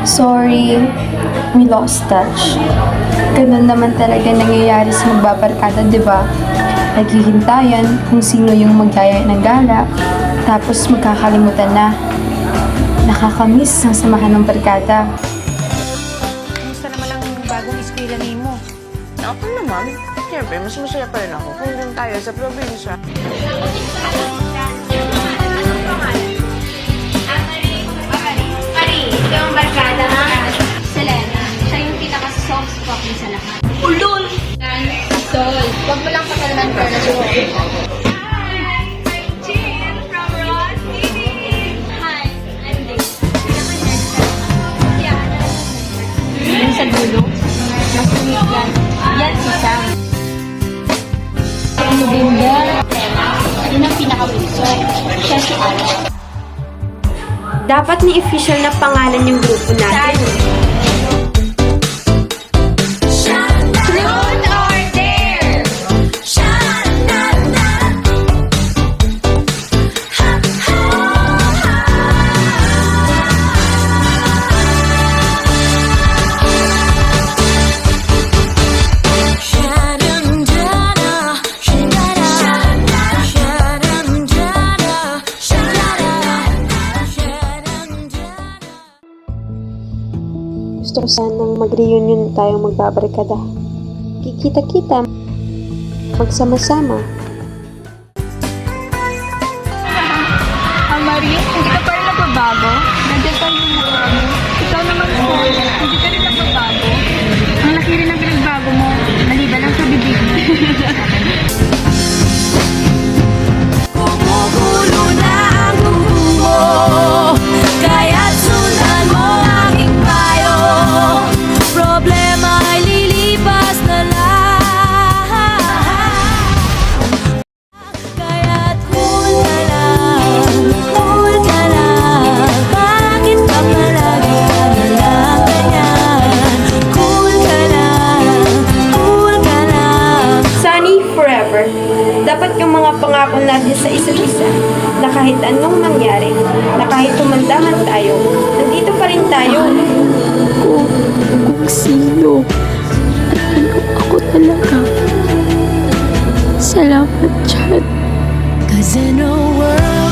Sorry, we lost touch. Ganun naman talaga nangyayari sa magbabarkada, di ba? Naghihintayan kung sino yung magyaya ng gala, tapos magkakalimutan na. Nakakamiss ang samahan ng barkada. Kamusta naman ang bagong eskwela mo? Ako naman. Siyempre, mas masaya pa rin ako kung doon tayo sa probinsya. Pari, ito yung barkada ha? Selena. Siya yung pinaka-soft spot niya sa lahat. Ulol! Sol, huwag mo lang pakalaman pero na siya. Hi! I'm Jill from Ross TV! Hi! I'm Dave. Yung sa dulo, mas tumigan. Yan si Sam. Ang ganda. Yun ang pinaka-winso. Siya si Alex. Dapat ni-official na pangalan yung grupo natin. Truth or dare? Gusto ko sanang mag-reunion tayong magbabarkada. Kikita-kita, magsama-sama. Marie, hindi ka pa rin nagbabago? Nandiyan pa yung mukha mo. Ikaw naman po, hindi ka rin nagbabago. Ang laki rin ang pinagbago mo, maliban lang sa bibig mo. Kumukulo na ang dugo mo, kaya't sundan mo aking payo. Problema ay lilipas na lang, kaya't cool ka lang, cool ka lang. Bakit ka palagi ka nalang ganyan? Cool ka lang, cool ka lang. Sunny forever. Dapat yung mga pangako natin sa isa't isa na kahit anong nangyari, na kahit tumanda man tayo, nandito pa rin tayo. Kung sino at ano ako talaga. Salamat, Chad. 'Cause in a world